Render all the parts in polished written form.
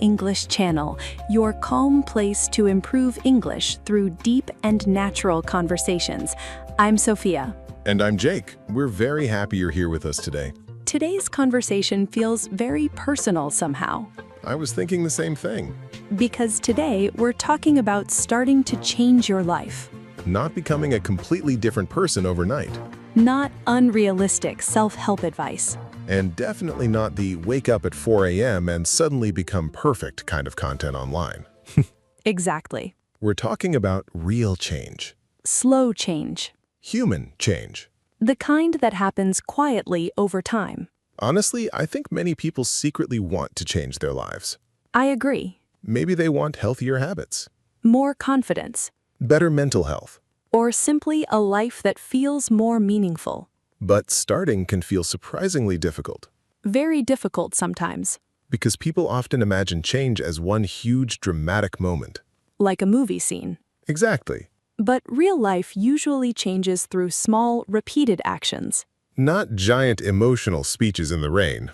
English channel, your calm place to improve English through deep and natural conversations. I'm Sophia. And I'm Jake. We're very happy you're here with us today. Today's conversation feels very personal somehow. I was thinking the same thing. Because today we're talking about starting to change your life. Not becoming a completely different person overnight. Not unrealistic self-help advice. And definitely not the wake up at 4 a.m. and suddenly become perfect kind of content online. Exactly. We're talking about real change. Slow change. Human change. The kind that happens quietly over time. Honestly, I think many people secretly want to change their lives. I agree. Maybe they want healthier habits, More confidence. better mental health. Or simply a life that feels more meaningful. But starting can feel surprisingly difficult Very difficult sometimes. because people often imagine change as one huge dramatic moment. Like a movie scene. Exactly. But real life usually changes through small, repeated actions. Not giant emotional speeches in the rain.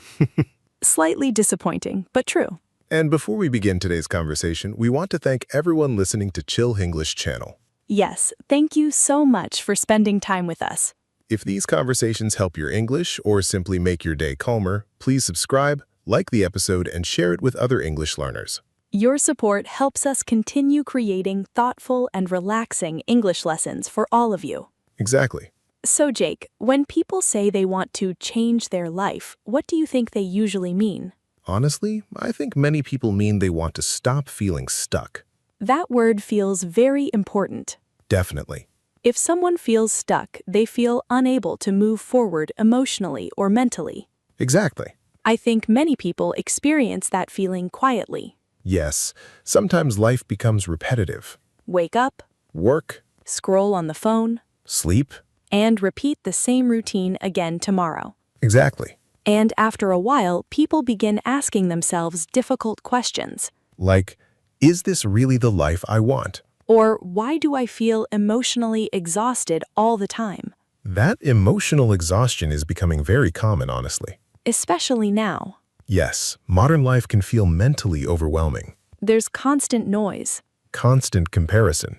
Slightly disappointing, but true. And before we begin today's conversation, we want to thank everyone listening to Chill English channel. Yes, thank you so much for spending time with us. If these conversations help your English or simply make your day calmer, please subscribe, like the episode, and share it with other English learners. Your support helps us continue creating thoughtful and relaxing English lessons for all of you. Exactly. So, Jake, when people say they want to change their life, what do you think they usually mean? Honestly, I think many people mean they want to stop feeling stuck. That word feels very important. Definitely. If someone feels stuck, they feel unable to move forward emotionally or mentally. Exactly. I think many people experience that feeling quietly. Yes, sometimes life becomes repetitive. Wake up, Work, scroll on the phone, sleep. and repeat the same routine again tomorrow. Exactly. And after a while, people begin asking themselves difficult questions. Like, is this really the life I want? Or why do I feel emotionally exhausted all the time? That emotional exhaustion is becoming very common, honestly. Especially now. Yes, modern life can feel mentally overwhelming. There's constant noise. Constant comparison,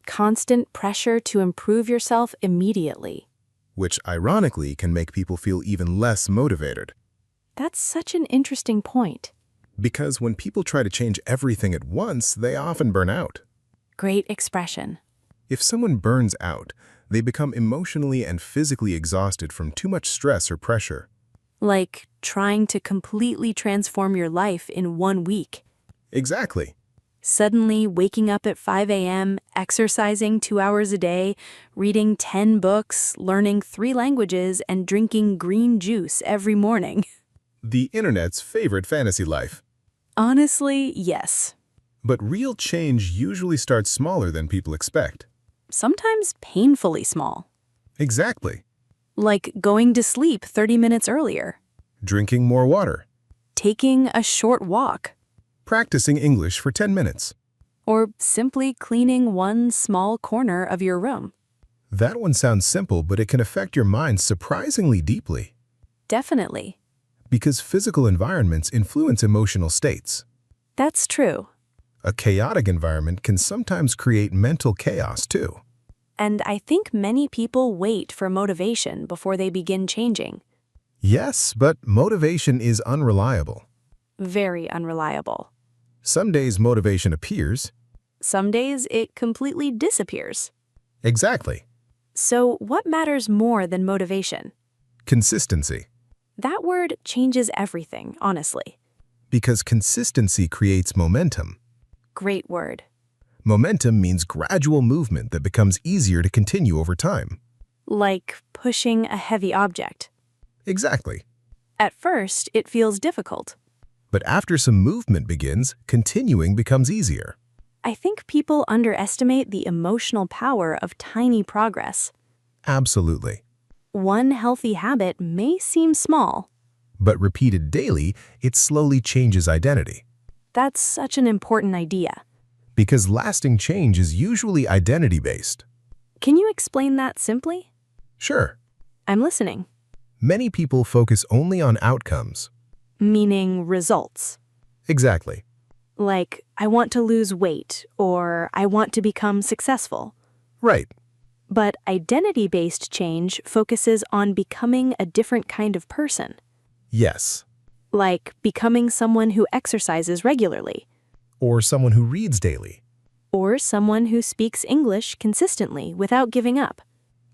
Constant pressure to improve yourself immediately. which ironically can make people feel even less motivated. That's such an interesting point. Because when people try to change everything at once, they often burn out. Great expression. If someone burns out, they become emotionally and physically exhausted from too much stress or pressure. Like trying to completely transform your life in 1 week. Exactly. Suddenly waking up at 5 a.m., exercising 2 hours a day, reading 10 books, learning 3 languages, and drinking green juice every morning. The internet's favorite fantasy life. Honestly, yes. But real change usually starts smaller than people expect. Sometimes painfully small. Exactly. Like going to sleep 30 minutes earlier. Drinking more water. Taking a short walk. Practicing English for 10 minutes. Or simply cleaning one small corner of your room. That one sounds simple, but it can affect your mind surprisingly deeply. Definitely. Because physical environments influence emotional states. That's true. A chaotic environment can sometimes create mental chaos too. And I think many people wait for motivation before they begin changing. Yes, but motivation is unreliable. Very unreliable. Some days motivation appears. Some days it completely disappears. Exactly. So what matters more than motivation? Consistency. That word changes everything, honestly. Because consistency creates momentum. Great word. Momentum means gradual movement that becomes easier to continue over time. Like pushing a heavy object. Exactly. At first, it feels difficult. But after some movement begins, continuing becomes easier. I think people underestimate the emotional power of tiny progress. Absolutely. One healthy habit may seem small. But repeated daily, it slowly changes identity. That's such an important idea. Because lasting change is usually identity-based. Can you explain that simply? Sure. I'm listening. Many people focus only on outcomes. Meaning results. Exactly. Like, I want to lose weight or I want to become successful. Right. But identity-based change focuses on becoming a different kind of person, Yes. like becoming someone who exercises regularly, Or someone who reads daily. or someone who speaks English consistently without giving up.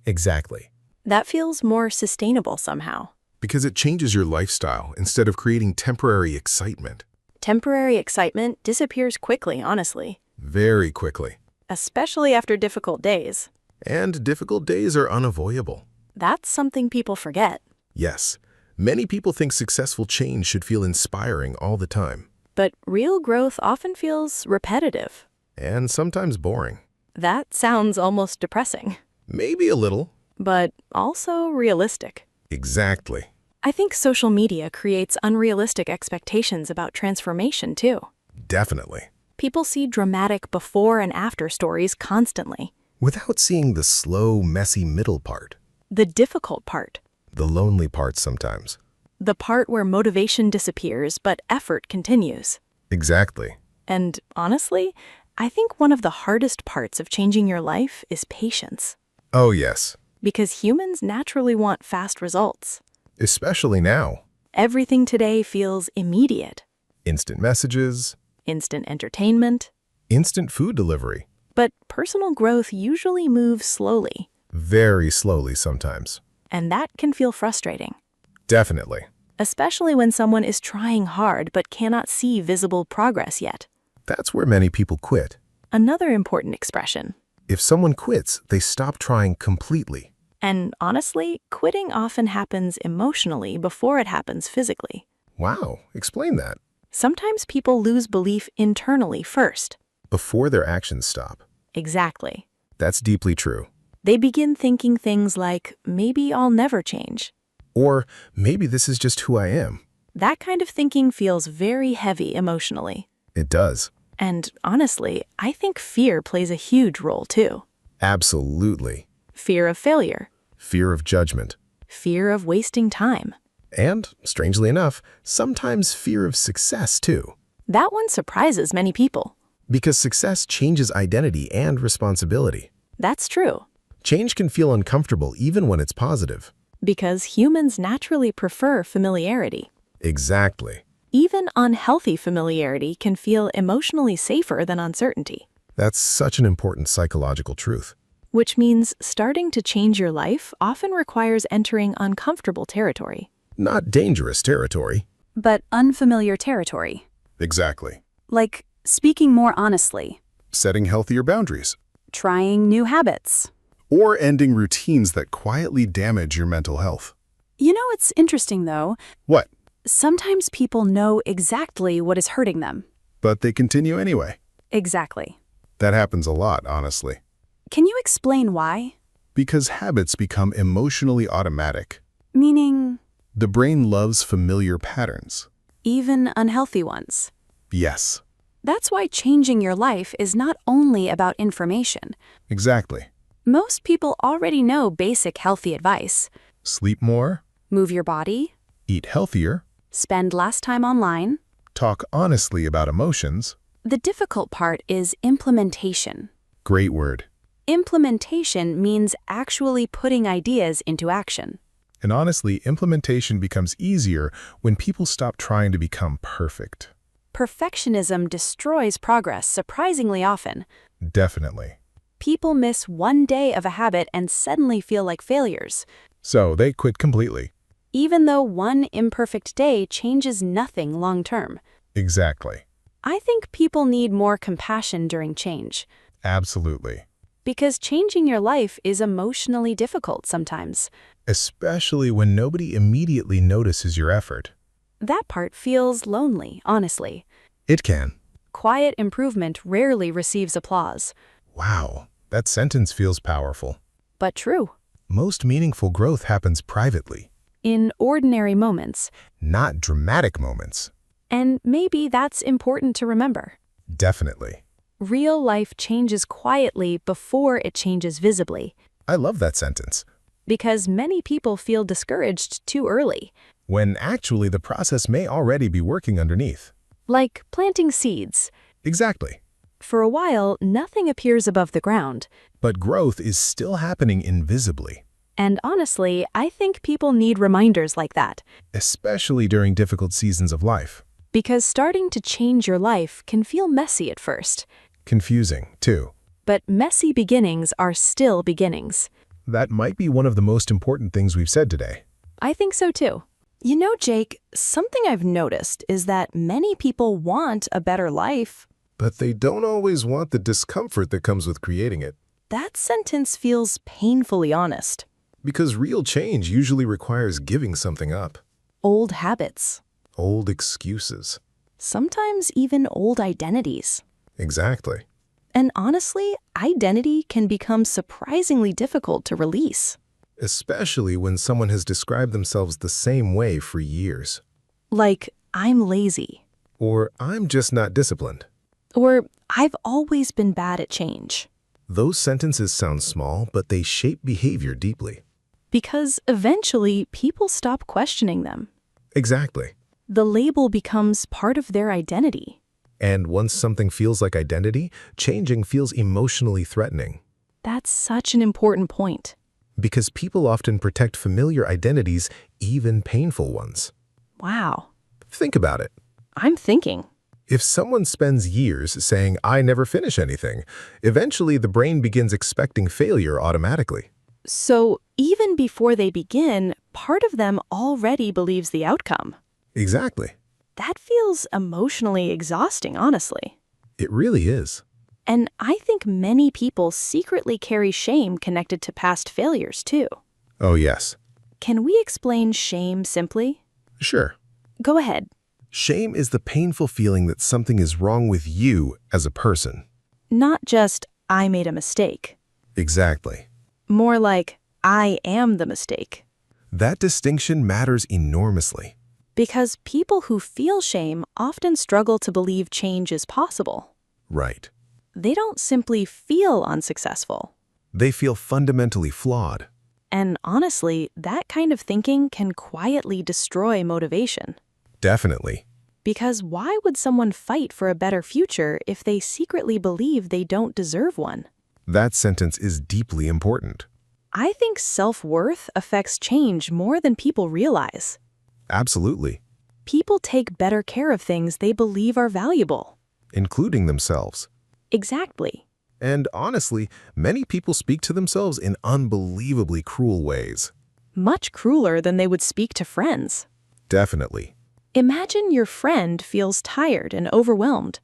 Exactly. That feels more sustainable somehow. Because it changes your lifestyle instead of creating temporary excitement. Temporary excitement disappears quickly, honestly, Very quickly. especially after difficult days. And difficult days are unavoidable. That's something people forget. Yes, many people think successful change should feel inspiring all the time. But real growth often feels repetitive. And sometimes boring. That sounds almost depressing, Maybe a little. but also realistic. Exactly. I think social media creates unrealistic expectations about transformation, too. Definitely. People see dramatic before and after stories constantly. Without seeing the slow, messy middle part. The difficult part. The lonely part sometimes. The part where motivation disappears but effort continues. Exactly. And honestly, I think one of the hardest parts of changing your life is patience. Oh yes. Because humans naturally want fast results. Especially now. Everything today feels immediate. Instant messages, Instant entertainment. instant food delivery. But personal growth usually moves slowly, Very slowly sometimes. and that can feel frustrating, Definitely. especially when someone is trying hard but cannot see visible progress yet. That's where many people quit. Another important expression. If someone quits, they stop trying completely. And honestly, quitting often happens emotionally before it happens physically. Wow, explain that. Sometimes people lose belief internally first. Before their actions stop. Exactly. That's deeply true. They begin thinking things like, maybe I'll never change. Or maybe this is just who I am. That kind of thinking feels very heavy emotionally. It does. And honestly, I think fear plays a huge role too. Absolutely. Fear of failure, Fear of judgment. fear of wasting time. And, strangely enough, sometimes fear of success too. That one surprises many people. Because success changes identity and responsibility. That's true, Change can feel uncomfortable even when it's positive. because humans naturally prefer familiarity. Exactly. Even unhealthy familiarity can feel emotionally safer than uncertainty, That's such an important psychological truth. which means starting to change your life often requires entering uncomfortable territory. Not dangerous territory. But unfamiliar territory. Exactly. Like speaking more honestly, Setting healthier boundaries. trying new habits. Or ending routines that quietly damage your mental health. You know, it's interesting though. What? Sometimes people know exactly what is hurting them. But they continue anyway. Exactly. That happens a lot, honestly. Can you explain why? Because habits become emotionally automatic. Meaning, The brain loves familiar patterns. even unhealthy ones. Yes, That's why changing your life is not only about information. exactly. Most people already know basic healthy advice. Sleep more, Move your body, eat healthier, spend less time online. talk honestly about emotions. The difficult part is implementation. Great word. Implementation means actually putting ideas into action. And honestly, implementation becomes easier when people stop trying to become perfect. Perfectionism destroys progress surprisingly often. Definitely. People miss one day of a habit and suddenly feel like failures, So they quit completely. even though one imperfect day changes nothing long term. Exactly. I think people need more compassion during change, Absolutely. because changing your life is emotionally difficult sometimes. Especially when nobody immediately notices your effort. That part feels lonely, honestly. It can. Quiet improvement rarely receives applause, Wow, that sentence feels powerful. but true. Most meaningful growth happens privately, In ordinary moments. not dramatic moments. And maybe that's important to remember. Definitely. Real life changes quietly before it changes visibly, I love that sentence. because many people feel discouraged too early. When actually the process may already be working underneath. Like planting seeds. Exactly. For a while, nothing appears above the ground. But growth is still happening invisibly, And honestly, I think people need reminders like that. especially during difficult seasons of life. Because starting to change your life can feel messy at first. Confusing, too. But messy beginnings are still beginnings. That might be one of the most important things we've said today. I think so too. You know, Jake, something I've noticed is that many people want a better life. But they don't always want the discomfort that comes with creating it. That sentence feels painfully honest. Because real change usually requires giving something up. Old habits. Old excuses. Sometimes even old identities. Exactly. And honestly, identity can become surprisingly difficult to release. Especially when someone has described themselves the same way for years. Like, I'm lazy. Or, I'm just not disciplined. Or, I've always been bad at change. Those sentences sound small, but they shape behavior deeply. Because eventually, people stop questioning them. Exactly. The label becomes part of their identity. And once something feels like identity, changing feels emotionally threatening. That's such an important point. Because people often protect familiar identities, even painful ones. Wow. Think about it. I'm thinking. If someone spends years saying, I never finish anything, eventually the brain begins expecting failure automatically. So even before they begin, part of them already believes the outcome. Exactly. That feels emotionally exhausting, honestly. It really is. And I think many people secretly carry shame connected to past failures, too. Oh, yes. Can we explain shame simply? Sure. Go ahead. Shame is the painful feeling that something is wrong with you as a person. Not just, I made a mistake. Exactly. More like, I am the mistake. That distinction matters enormously. Because people who feel shame often struggle to believe change is possible. Right. They don't simply feel unsuccessful. They feel fundamentally flawed. And honestly, that kind of thinking can quietly destroy motivation. Definitely. Because why would someone fight for a better future if they secretly believe they don't deserve one? That sentence is deeply important. I think self-worth affects change more than people realize. Absolutely. People take better care of things they believe are valuable. Including themselves. Exactly. And honestly, many people speak to themselves in unbelievably cruel ways. Much crueler than they would speak to friends. Definitely. Imagine your friend feels tired and overwhelmed.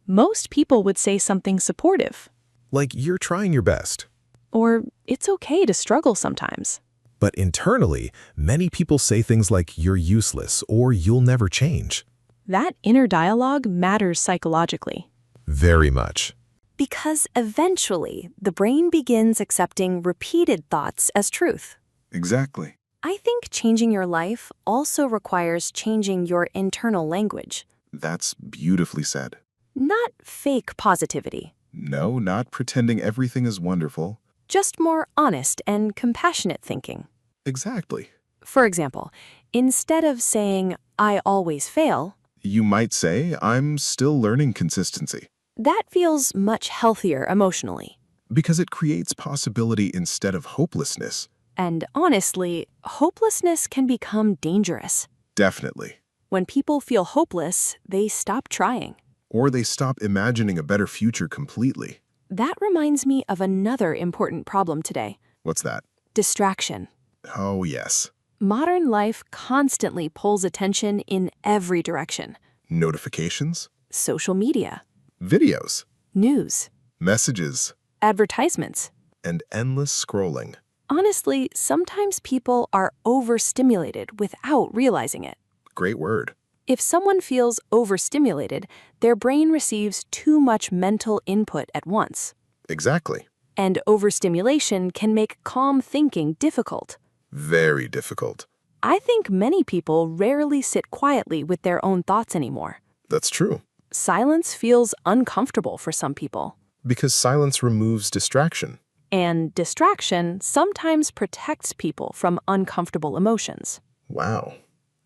Most people would say something supportive. Like you're trying your best. Or, it's okay to struggle sometimes. But internally, many people say things like you're useless or you'll never change. That inner dialogue matters psychologically. Very much. Because eventually, the brain begins accepting repeated thoughts as truth. Exactly. I think changing your life also requires changing your internal language. That's beautifully said. Not fake positivity, No, not pretending everything is wonderful. just more honest and compassionate thinking. Exactly. For example, instead of saying, I always fail, You might say, I'm still learning consistency. that feels much healthier emotionally. Because it creates possibility instead of hopelessness. And honestly, hopelessness can become dangerous. Definitely. When people feel hopeless, they stop trying. Or they stop imagining a better future completely. That reminds me of another important problem today: What's that? distraction. Oh, yes. Modern life constantly pulls attention in every direction. Notifications, Social media, videos, news, messages, advertisements. and endless scrolling. Honestly, sometimes people are overstimulated without realizing it. Great word. If someone feels overstimulated, their brain receives too much mental input at once. Exactly. And overstimulation can make calm thinking difficult. Very difficult. I think many people rarely sit quietly with their own thoughts anymore. That's true. Silence feels uncomfortable for some people. Because silence removes distraction. And distraction sometimes protects people from uncomfortable emotions. Wow.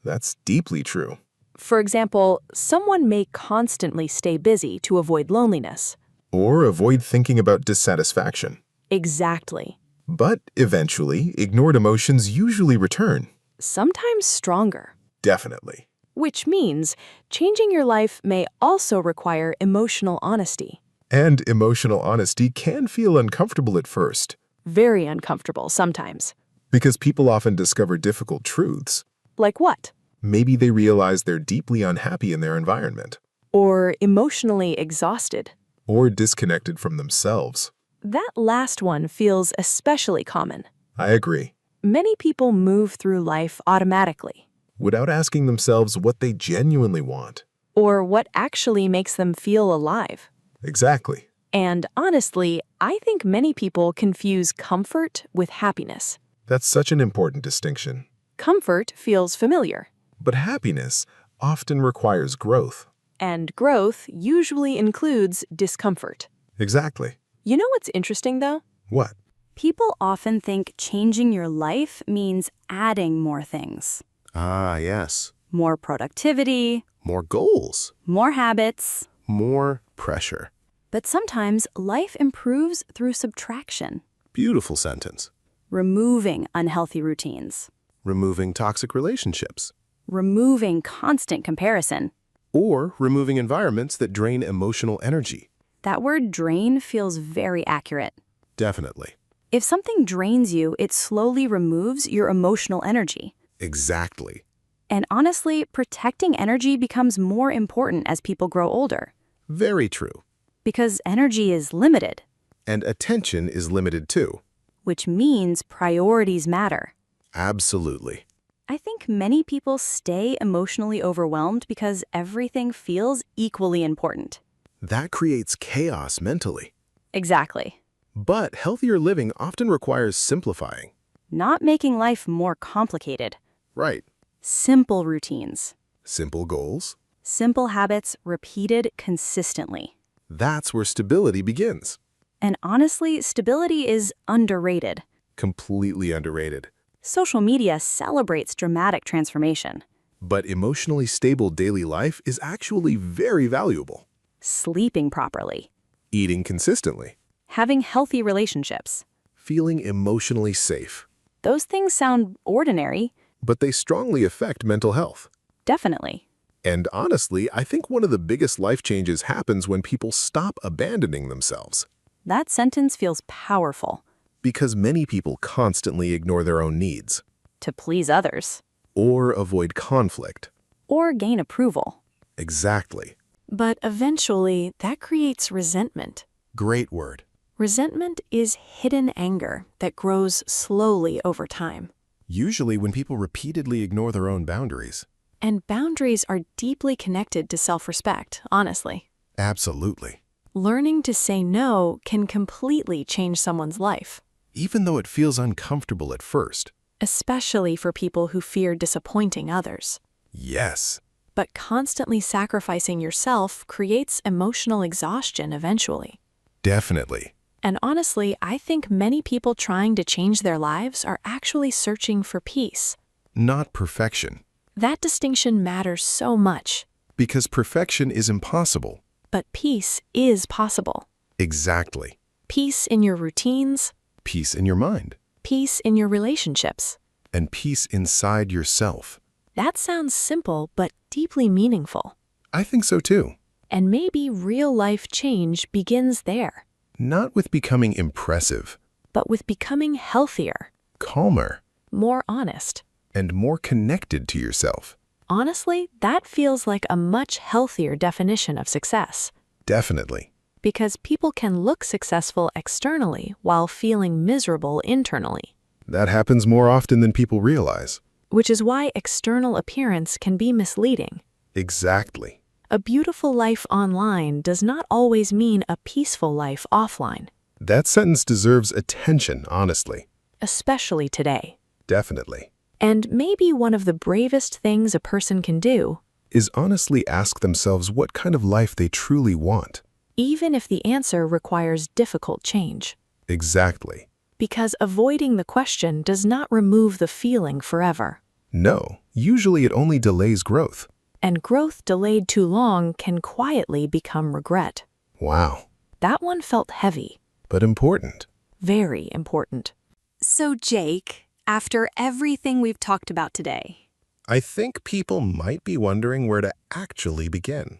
That's deeply true. For example, someone may constantly stay busy to avoid loneliness. Or avoid thinking about dissatisfaction. Exactly. But eventually, ignored emotions usually return. Sometimes stronger. Definitely. Which means changing your life may also require emotional honesty. And emotional honesty can feel uncomfortable at first, Very uncomfortable sometimes. because people often discover difficult truths. Like what? Maybe they realize they're deeply unhappy in their environment, Or emotionally exhausted. or disconnected from themselves. That last one feels especially common. I agree. Many people move through life automatically, Without asking themselves what they genuinely want. or what actually makes them feel alive. Exactly. And honestly, I think many people confuse comfort with happiness. That's such an important distinction. Comfort feels familiar, But happiness often requires growth. and growth usually includes discomfort. Exactly. You know what's interesting, though? What? People often think changing your life means adding more things. Ah, yes. More productivity, More goals. more habits. More pressure. But sometimes life improves through subtraction, Beautiful sentence. removing unhealthy routines, Removing toxic relationships. removing constant comparison. Or removing environments that drain emotional energy. That word drain feels very accurate. Definitely. If something drains you, it slowly removes your emotional energy. Exactly. And honestly, protecting energy becomes more important as people grow older, Very true. because energy is limited, And attention is limited too. which means priorities matter. Absolutely. I think many people stay emotionally overwhelmed because everything feels equally important. That creates chaos mentally. Exactly. But healthier living often requires simplifying. Not making life more complicated. Right. Simple routines. Simple goals. Simple habits repeated consistently. That's where stability begins. And honestly, stability is underrated. Completely underrated. Social media celebrates dramatic transformation. But emotionally stable daily life is actually very valuable. Sleeping properly. Eating consistently. Having healthy relationships. Feeling emotionally safe. Those things sound ordinary. But they strongly affect mental health. Definitely. And honestly, I think one of the biggest life changes happens when people stop abandoning themselves. That sentence feels powerful. Because many people constantly ignore their own needs. To please others. Or avoid conflict. Or gain approval. Exactly. But eventually, that creates resentment. Great word. Resentment is hidden anger that grows slowly over time. Usually when people repeatedly ignore their own boundaries. And boundaries are deeply connected to self-respect, honestly. Absolutely. Learning to say no can completely change someone's life, Even though it feels uncomfortable at first. especially for people who fear disappointing others. Yes. But constantly sacrificing yourself creates emotional exhaustion eventually. Definitely. And honestly, I think many people trying to change their lives are actually searching for peace. Not perfection. That distinction matters so much. Because perfection is impossible. But peace is possible. Exactly. Peace in your routines, Peace in your mind. peace in your relationships. And peace inside yourself. That sounds simple, but deeply meaningful. I think so too. And maybe real life change begins there, Not with becoming impressive, but with becoming healthier, calmer, more honest. and more connected to yourself. Honestly, that feels like a much healthier definition of success. Definitely. Because people can look successful externally while feeling miserable internally. That happens more often than people realize. Which is why external appearance can be misleading. Exactly. A beautiful life online does not always mean a peaceful life offline, That sentence deserves attention, honestly. especially today. Definitely. And maybe one of the bravest things a person can do, Is honestly ask themselves what kind of life they truly want. even if the answer requires difficult change. Exactly. Because avoiding the question does not remove the feeling forever. No, usually it only delays growth. And growth delayed too long can quietly become regret. Wow, That one felt heavy, but important. very important. So, Jake, after everything we've talked about today. I think people might be wondering where to actually begin.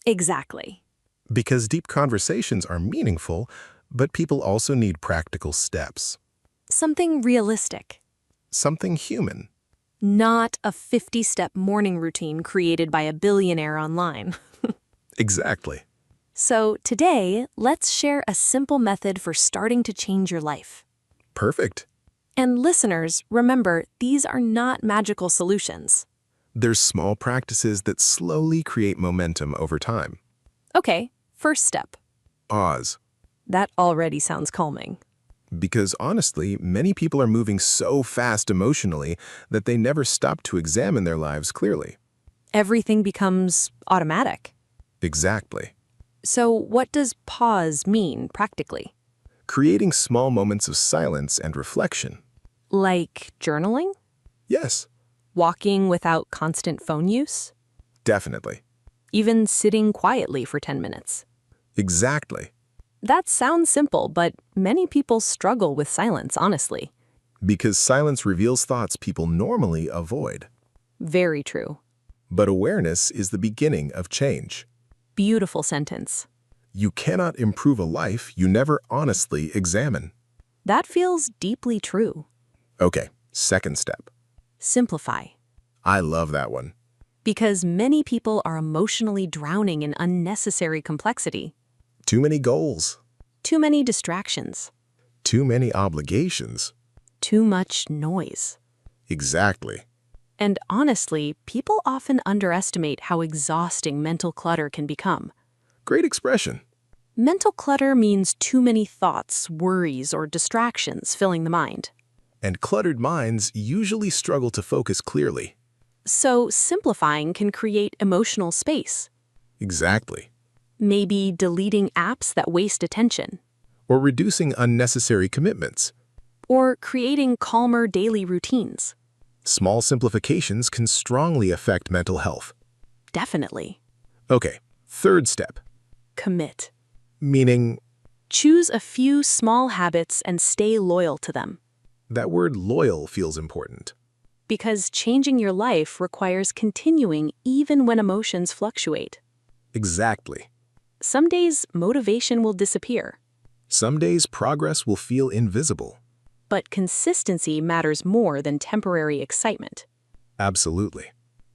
Exactly. Because deep conversations are meaningful, but people also need practical steps. Something realistic. Something human. Not a 50-step morning routine created by a billionaire online. Exactly. So today, let's share a simple method for starting to change your life. Perfect. And listeners, remember, these are not magical solutions. There's small practices that slowly create momentum over time. Okay, first step. Pause. That already sounds calming. Because honestly, many people are moving so fast emotionally that they never stop to examine their lives clearly. Everything becomes automatic. Exactly. So what does pause mean practically? Creating small moments of silence and reflection. Like journaling? Yes, Walking without constant phone use? definitely. Even sitting quietly for 10 minutes? Exactly. That sounds simple, but many people struggle with silence, honestly. Because silence reveals thoughts people normally avoid. Very true. But awareness is the beginning of change. Beautiful sentence. You cannot improve a life you never honestly examine. That feels deeply true. Okay, second step. Simplify. I love that one. Because many people are emotionally drowning in unnecessary complexity. Too many goals. Too many distractions. Too many obligations. Too much noise. Exactly. And honestly, people often underestimate how exhausting mental clutter can become. Great expression. Mental clutter means too many thoughts, worries, or distractions filling the mind. And cluttered minds usually struggle to focus clearly. So simplifying can create emotional space. Exactly. Maybe deleting apps that waste attention. Or reducing unnecessary commitments. Or creating calmer daily routines. Small simplifications can strongly affect mental health. Definitely. Okay, third step. Commit. Meaning, Choose a few small habits and stay loyal to them. that word loyal feels important. Because changing your life requires continuing even when emotions fluctuate. Exactly. Some days, motivation will disappear. Some days progress will feel invisible. But consistency matters more than temporary excitement. Absolutely.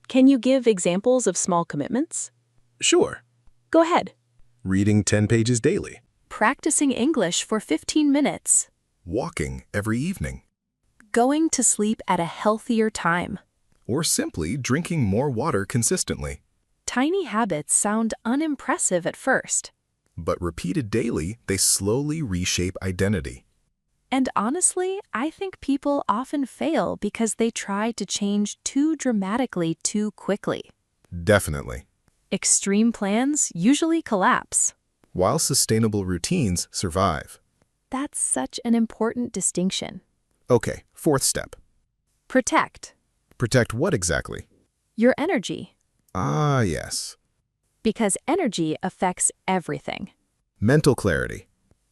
Can you give examples of small commitments? Sure. Go ahead. Reading 10 pages daily. Practicing English for 15 minutes. Walking every evening. Going to sleep at a healthier time. Or simply drinking more water consistently. Tiny habits sound unimpressive at first. But repeated daily, they slowly reshape identity. And honestly, I think people often fail because they try to change too dramatically too quickly. Definitely. Extreme plans usually collapse. While sustainable routines survive. That's such an important distinction. Okay, fourth step. Protect Protect what exactly? your energy, Ah, yes. because energy affects everything. Mental clarity.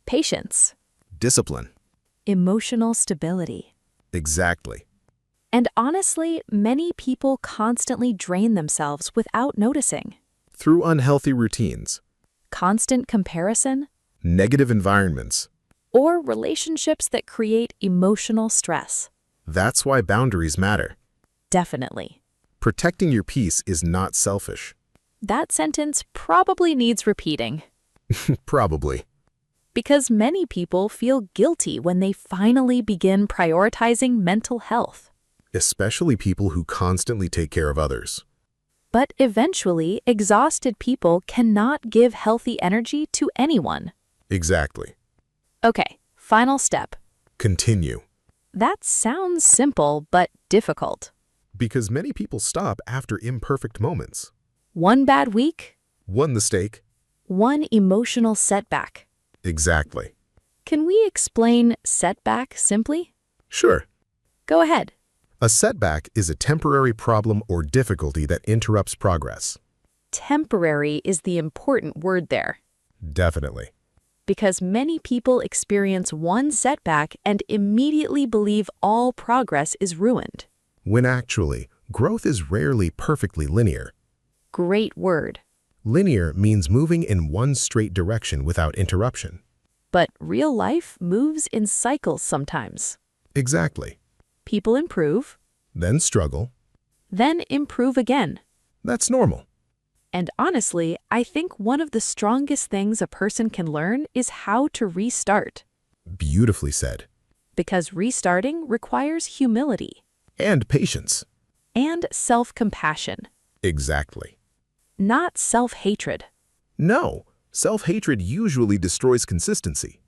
Patience, Discipline. emotional stability. Exactly. And honestly, many people constantly drain themselves without noticing. Through unhealthy routines, Constant comparison, negative environments. or relationships that create emotional stress. That's why boundaries matter. Definitely. Protecting your peace is not selfish. That sentence probably needs repeating. Probably. Because many people feel guilty when they finally begin prioritizing mental health. Especially people who constantly take care of others. But eventually, exhausted people cannot give healthy energy to anyone. Exactly. Okay, final step. Continue. That sounds simple, but difficult. Because many people stop after imperfect moments. One bad week, One mistake. one emotional setback. Exactly. Can we explain setback simply? Sure. Go ahead. A setback is a temporary problem or difficulty that interrupts progress. Temporary is the important word there, Definitely. because many people experience one setback and immediately believe all progress is ruined. When actually, growth is rarely perfectly linear. Great word. Linear means moving in one straight direction without interruption. But real life moves in cycles sometimes. Exactly. People improve, Then struggle. then improve again. That's normal. And honestly, I think one of the strongest things a person can learn is how to restart. Beautifully said. Because restarting requires humility And patience. and self-compassion, Exactly. not self-hatred. No, self-hatred usually destroys consistency.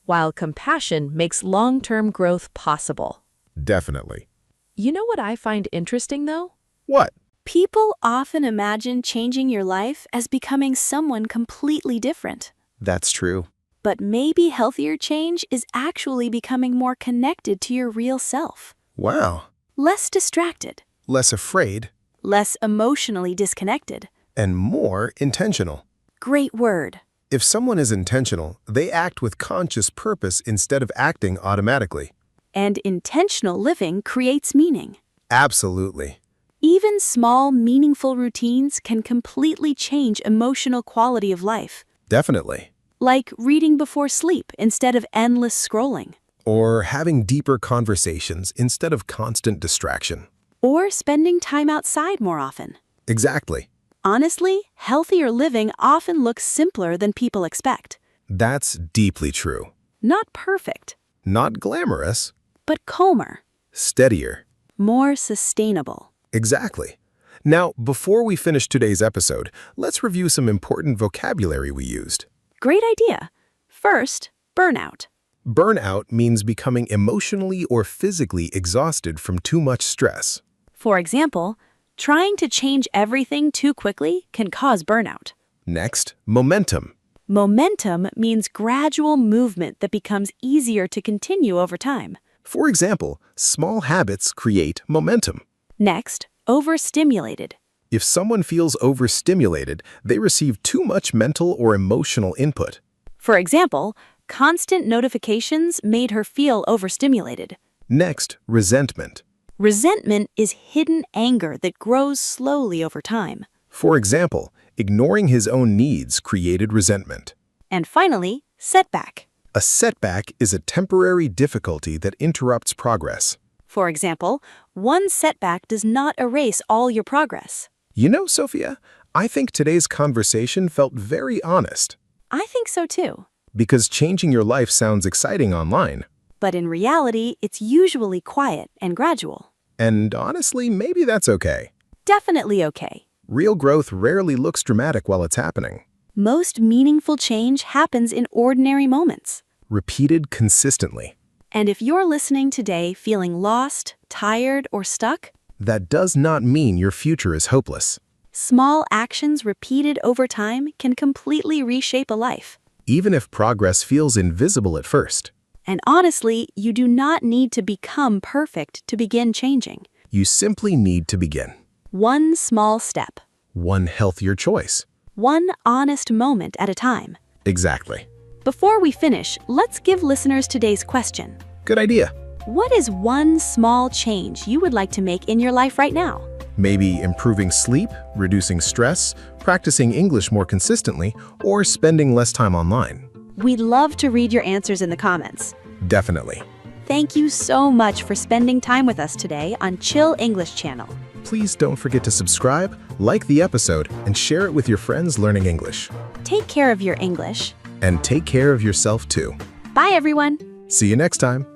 While compassion makes long-term growth possible. Definitely. You know what I find interesting, though? What? People often imagine changing your life as becoming someone completely different. That's true. But maybe healthier change is actually becoming more connected to your real self. Wow. Less distracted, Less afraid less emotionally disconnected. and more intentional. Great word. If someone is intentional, they act with conscious purpose instead of acting automatically. And intentional living creates meaning. Absolutely. Even small, meaningful routines can completely change emotional quality of life. Definitely. Like reading before sleep instead of endless scrolling. Or having deeper conversations instead of constant distraction. Or spending time outside more often. Exactly. Honestly, healthier living often looks simpler than people expect. That's deeply true. Not perfect, Not glamorous, but calmer, steadier. more sustainable. Exactly. Now, before we finish today's episode, let's review some important vocabulary we used. Great idea. First, burnout. Burnout means becoming emotionally or physically exhausted from too much stress. For example, trying to change everything too quickly can cause burnout. Next, momentum. Momentum means gradual movement that becomes easier to continue over time. For example, small habits create momentum. Next, overstimulated. If someone feels overstimulated, they receive too much mental or emotional input. For example, constant notifications made her feel overstimulated. Next, resentment. Resentment is hidden anger that grows slowly over time. For example, ignoring his own needs created resentment. And finally, setback. A setback is a temporary difficulty that interrupts progress. For example, one setback does not erase all your progress. You know, Sophia, I think today's conversation felt very honest. I think so too. Because changing your life sounds exciting online. But in reality, it's usually quiet and gradual. And honestly, maybe that's okay. Definitely okay. Real growth rarely looks dramatic while it's happening. Most meaningful change happens in ordinary moments. Repeated consistently. And if you're listening today feeling lost, tired, or stuck, That does not mean your future is hopeless. small actions repeated over time can completely reshape a life. Even if progress feels invisible at first. And honestly, you do not need to become perfect to begin changing. You simply need to begin. One small step, One healthier choice. one honest moment at a time. Exactly. Before we finish, let's give listeners today's question. Good idea. What is one small change you would like to make in your life right now? Maybe improving sleep, reducing stress, practicing English more consistently, or spending less time online. We'd love to read your answers in the comments. Definitely. Thank you so much for spending time with us today on Chill English Channel. Please don't forget to subscribe, like the episode, and share it with your friends learning English. Take care of your English. And take care of yourself too. Bye, everyone. See you next time.